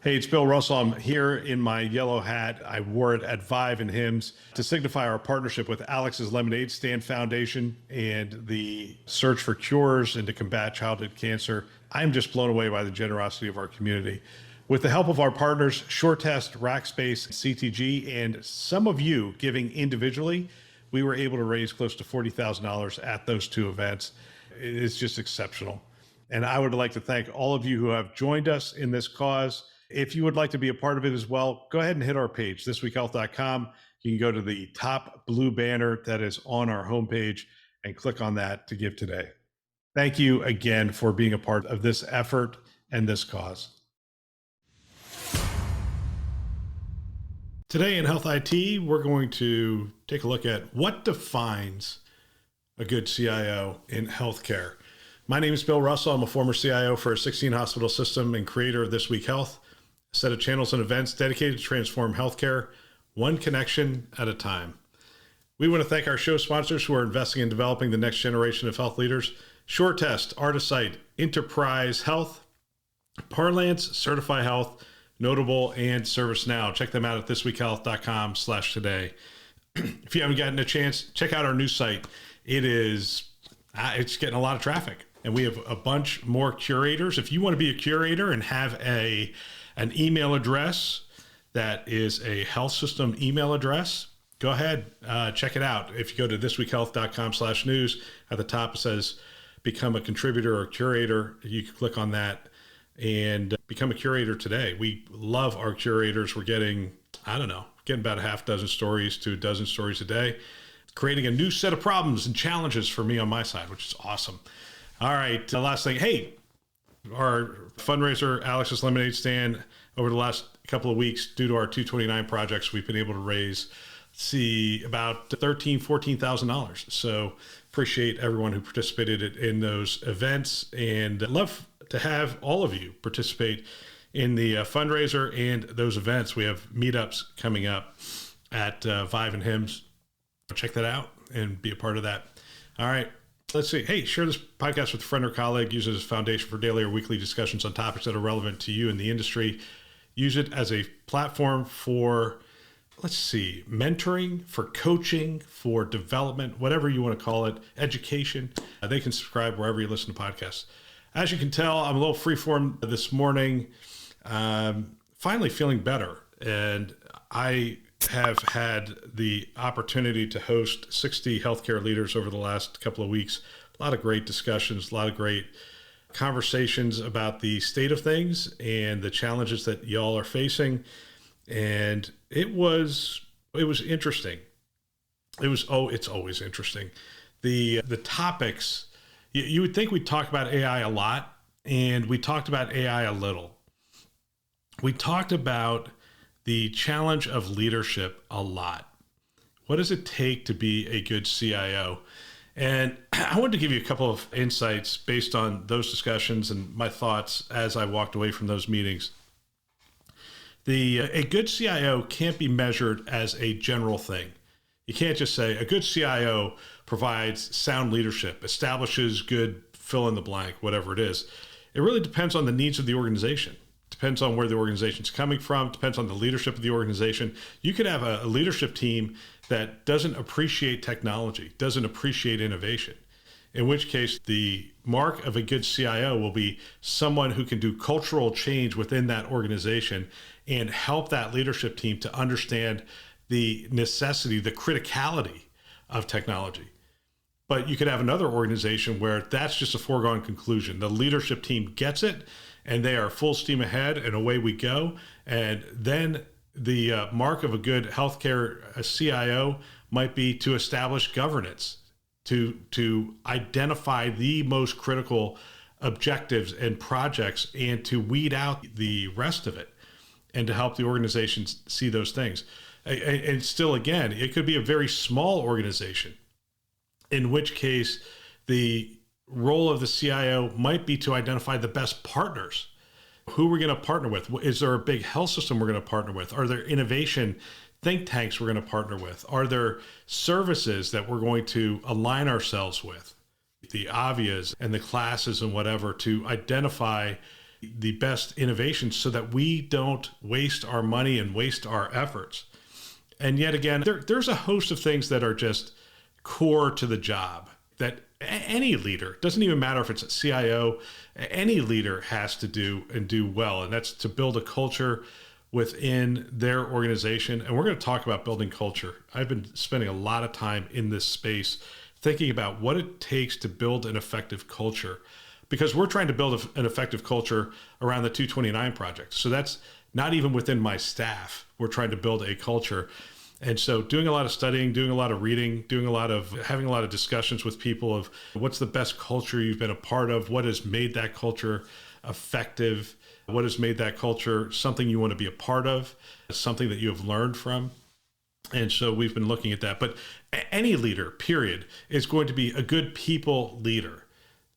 Hey, it's Bill Russell. I'm here in my yellow hat. I wore it at Vive and Hymns to signify our partnership with Alex's Lemonade Stand Foundation and the search for cures and to combat childhood cancer. I'm just blown away by the generosity of our community. With the help of our partners, SureTest, Rackspace, CTG, and some of you giving individually, we were able to raise close to $40,000 at those two events. It is just exceptional. And I would like to thank all of you who have joined us in this cause. If you would like to be a part of it as well, go ahead and hit our page, thisweekhealth.com. You can go to the top blue banner that is on our homepage and click on that to give today. Thank you again for being a part of this effort and this cause. Today in Health IT, we're going to take a look at what defines a good CIO in healthcare. My name is Bill Russell. I'm a former CIO for a 16-hospital system and creator of This Week Health, a set of channels and events dedicated to transform healthcare, one connection at a time. We want to thank our show sponsors who are investing in developing the next generation of health leaders: SureTest, Artisight, Enterprise Health, Parlance, Certify Health, Notable, and ServiceNow. Check them out at thisweekhealth.com/today. If you haven't gotten a chance, check out our new site. It's getting a lot of traffic, and we have a bunch more curators. If you want to be a curator and have an email address that is a health system email address, go ahead, check it out. If you go to thisweekhealth.com/news, at the top it says become a contributor or curator. You can click on that and become a curator today. We love our curators. We're getting about a half dozen stories to a dozen stories a day, creating a new set of problems and challenges for me on my side, which is awesome. All right, the last thing. Hey, our fundraiser, Alex's Lemonade Stand, over the last couple of weeks, due to our 229 projects, we've been able to raise, about $13,000, $14,000. So appreciate everyone who participated in those events, and love to have all of you participate in the fundraiser and those events. We have meetups coming up at Vive and Hymns. Check that out and be a part of that. All right. Let's see. Hey, share this podcast with a friend or colleague. Use it as a foundation for daily or weekly discussions on topics that are relevant to you in the industry. Use it as a platform for, mentoring, for coaching, for development, whatever you want to call it, education. They can subscribe wherever you listen to podcasts. As you can tell, I'm a little freeform this morning. Finally feeling better. And I have had the opportunity to host 60 healthcare leaders over the last couple of weeks. A lot of great discussions, a lot of great conversations about the state of things and the challenges that y'all are facing. And it was interesting. It's always interesting. The topics, you would think we'd talk about AI a lot, and we talked about AI a little. We talked about the challenge of leadership a lot. What does it take to be a good CIO? And I wanted to give you a couple of insights based on those discussions and my thoughts as I walked away from those meetings. A good CIO can't be measured as a general thing. You can't just say a good CIO provides sound leadership, establishes good fill in the blank, whatever it is. It really depends on the needs of the organization. Depends on where the organization's coming from, depends on the leadership of the organization. You could have a leadership team that doesn't appreciate technology, doesn't appreciate innovation, in which case the mark of a good CIO will be someone who can do cultural change within that organization and help that leadership team to understand the necessity, the criticality of technology. But you could have another organization where that's just a foregone conclusion. The leadership team gets it, and they are full steam ahead, and away we go. And then the mark of a good healthcare CIO might be to establish governance, to identify the most critical objectives and projects, and to weed out the rest of it, and to help the organizations see those things. And still, again, it could be a very small organization, in which case the role of the CIO might be to identify the best partners. Who we're going to partner with. Is there a big health system we're going to partner with? Are there innovation think tanks we're going to partner with? Are there services that we're going to align ourselves with? The Avias and the classes and whatever, to identify the best innovations so that we don't waste our money and waste our efforts. And yet again, there's a host of things that are just core to the job that any leader, doesn't even matter if it's a CIO, any leader has to do and do well. And that's to build a culture within their organization. And we're going to talk about building culture. I've been spending a lot of time in this space thinking about what it takes to build an effective culture, because we're trying to build an effective culture around the 229 project. So that's not even within my staff. We're trying to build a culture. And so doing a lot of studying, doing a lot of reading, having a lot of discussions with people of what's the best culture you've been a part of, what has made that culture effective, what has made that culture something you want to be a part of, something that you have learned from. And so we've been looking at that. But any leader, period, is going to be a good people leader.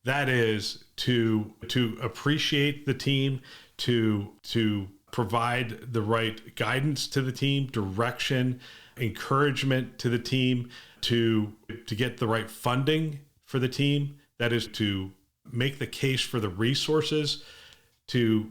That is to appreciate the team, to provide the right guidance to the team, direction, encouragement to the team, to get the right funding for the team. That is to make the case for the resources to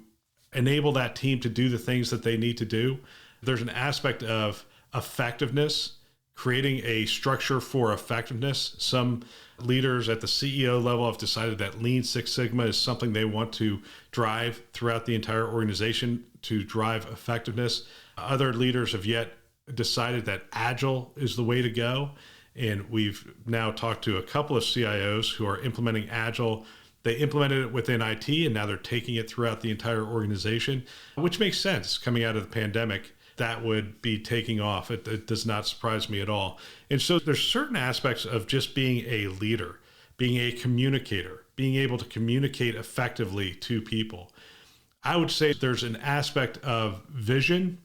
enable that team to do the things that they need to do. There's an aspect of effectiveness, creating a structure for effectiveness. Some leaders at the CEO level have decided that Lean Six Sigma is something they want to drive throughout the entire organization to drive effectiveness. Other leaders have yet decided that Agile is the way to go. And we've now talked to a couple of CIOs who are implementing Agile. They implemented it within IT, and now they're taking it throughout the entire organization, which makes sense coming out of the pandemic. That would be taking off. It does not surprise me at all. And so there's certain aspects of just being a leader, being a communicator, being able to communicate effectively to people. I would say there's an aspect of vision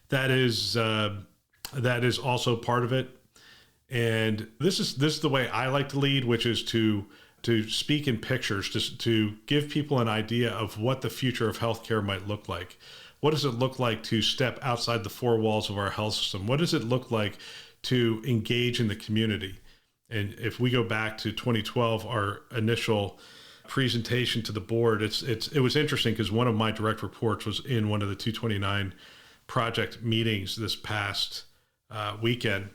that is also part of it. And this is the way I like to lead, which is to speak in pictures, just to give people an idea of what the future of healthcare might look like. What does it look like to step outside the four walls of our health system? What does it look like to engage in the community? And if we go back to 2012, our initial presentation to the board, it was interesting because one of my direct reports was in one of the 229 project meetings this past weekend.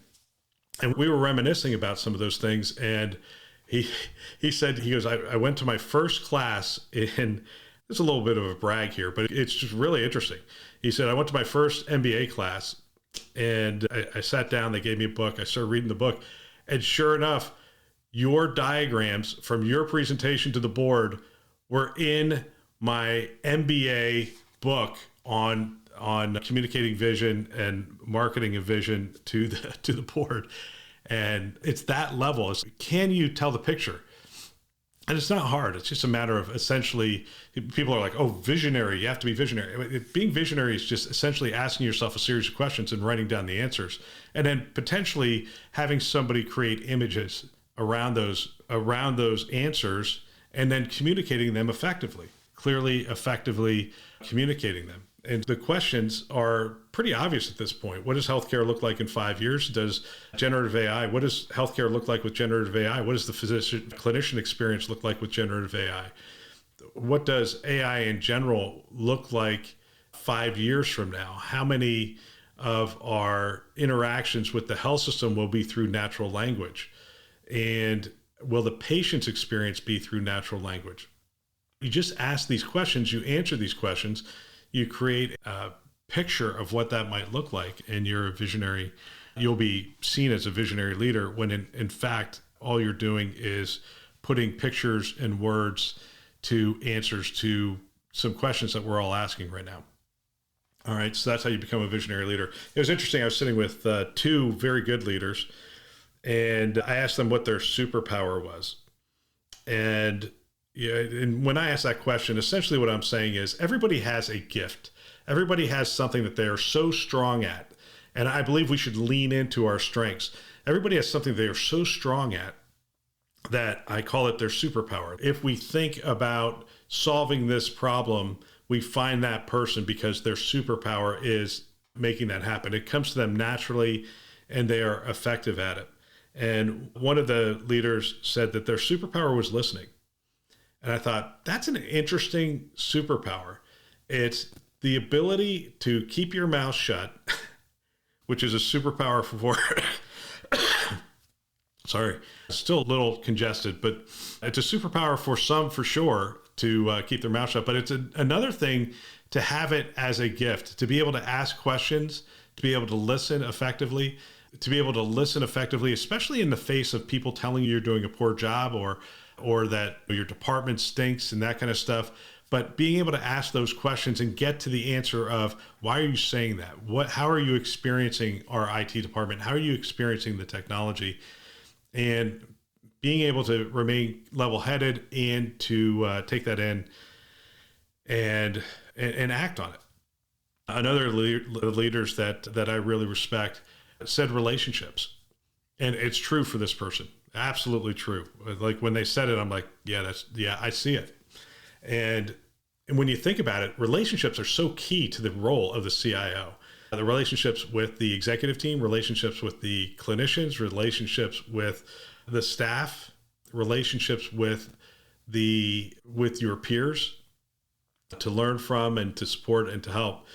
And we were reminiscing about some of those things. And he said, he goes, I went to my first class in, it's a little bit of a brag here, but it's just really interesting. He said, I went to my first MBA class and I sat down, they gave me a book. I started reading the book. And sure enough, your diagrams from your presentation to the board were in my MBA book on communicating vision and marketing a vision to the board. And it's that level. Can you tell the picture? And it's not hard. It's just a matter of essentially, people are like, oh, visionary, you have to be visionary. Being visionary is just essentially asking yourself a series of questions and writing down the answers. And then potentially having somebody create images around those answers and then communicating them effectively, clearly, effectively communicating them. And the questions are pretty obvious at this point. What does healthcare look like in 5 years? Does generative AI, what does healthcare look like with generative AI? What does the clinician experience look like with generative AI? What does AI in general look like 5 years from now? How many of our interactions with the health system will be through natural language? And will the patient's experience be through natural language? You just ask these questions, you answer these questions, you create a picture of what that might look like, and you're a visionary. You'll be seen as a visionary leader when in fact, all you're doing is putting pictures and words to answers to some questions that we're all asking right now. All right, so that's how you become a visionary leader. It was interesting. I was sitting with two very good leaders, and I asked them what their superpower was. And when I ask that question, essentially what I'm saying is everybody has a gift. Everybody has something that they are so strong at. And I believe we should lean into our strengths. Everybody has something they are so strong at that I call it their superpower. If we think about solving this problem, we find that person because their superpower is making that happen. It comes to them naturally and they are effective at it. And one of the leaders said that their superpower was listening. And I thought, that's an interesting superpower. It's the ability to keep your mouth shut, which is a superpower for, sorry, still a little congested, but it's a superpower for some for sure to keep their mouth shut. But it's another thing to have it as a gift, to be able to ask questions, to be able to listen effectively, especially in the face of people telling you you're doing a poor job or that your department stinks and that kind of stuff. But being able to ask those questions and get to the answer of, why are you saying that? How are you experiencing our IT department? How are you experiencing the technology? And being able to remain level-headed and to take that in and act on it. Another leaders that I really respect said relationships. And it's true for this person. Absolutely true. Like when they said it, I'm like, yeah, I see it. And when you think about it, relationships are so key to the role of the CIO. The relationships with the executive team, relationships with the clinicians, relationships with the staff, relationships with your peers to learn from and to support and to help.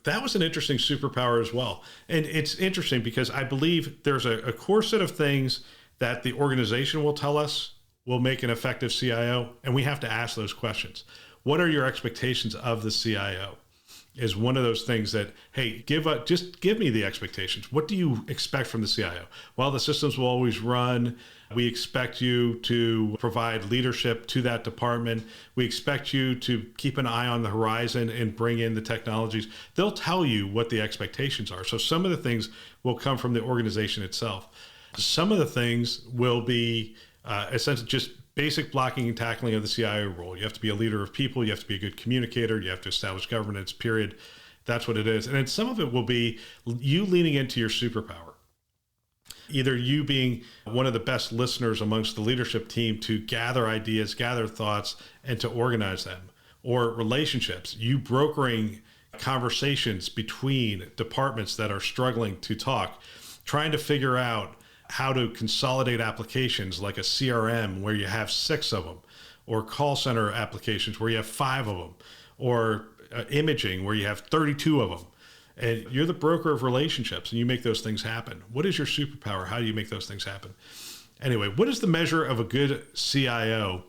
That was an interesting superpower as well. And it's interesting because I believe there's a core set of things that the organization will tell us will make an effective CIO, and we have to ask those questions. What are your expectations of the CIO? Is one of those things that, hey, just give me the expectations. What do you expect from the CIO? Well, the systems will always run. We expect you to provide leadership to that department. We expect you to keep an eye on the horizon and bring in the technologies. They'll tell you what the expectations are. So some of the things will come from the organization itself. Some of the things will be essentially just basic blocking and tackling of the CIO role. You have to be a leader of people. You have to be a good communicator. You have to establish governance, period. That's what it is. And then some of it will be you leaning into your superpower. Either you being one of the best listeners amongst the leadership team to gather ideas, gather thoughts, and to organize them. Or relationships, you brokering conversations between departments that are struggling to talk, trying to figure out how to consolidate applications like a CRM where you have 6 of them, or call center applications where you have 5 of them, or imaging where you have 32 of them. And you're the broker of relationships and you make those things happen. What is your superpower? How do you make those things happen? Anyway, what is the measure of a good CIO?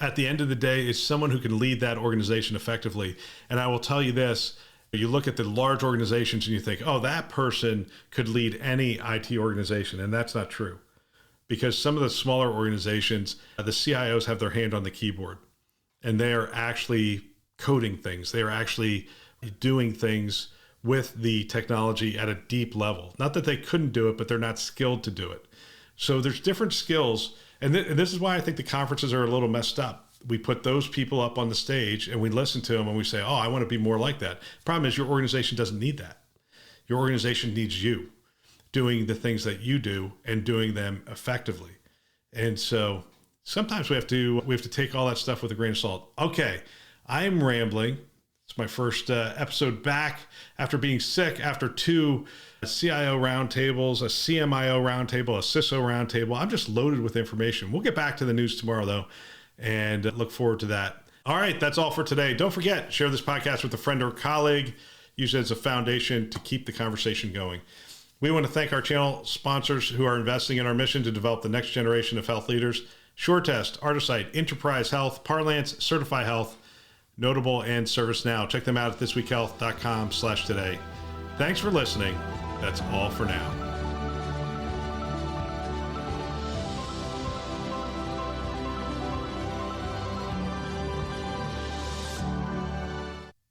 At the end of the day, is someone who can lead that organization effectively. And I will tell you this, you look at the large organizations and you think, oh, that person could lead any IT organization. And that's not true. Because some of the smaller organizations, the CIOs have their hand on the keyboard and they are actually coding things. They are actually doing things with the technology at a deep level. Not that they couldn't do it, but they're not skilled to do it. So there's different skills. And this is why I think the conferences are a little messed up. We put those people up on the stage and we listen to them and we say, oh, I want to be more like that. Problem is your organization doesn't need that. Your organization needs you doing the things that you do and doing them effectively. And so sometimes we have to take all that stuff with a grain of salt. Okay, I'm rambling. It's my first episode back after being sick, after 2 CIO roundtables, a CMIO roundtable, a CISO roundtable. I'm just loaded with information. We'll get back to the news tomorrow, though, and look forward to that. All right, that's all for today. Don't forget, share this podcast with a friend or colleague. Use it as a foundation to keep the conversation going. We want to thank our channel sponsors who are investing in our mission to develop the next generation of health leaders. SureTest, Artisight, Enterprise Health, Parlance, Certify Health, Notable, and ServiceNow. Check them out at thisweekhealth.com/today. Thanks for listening. That's all for now.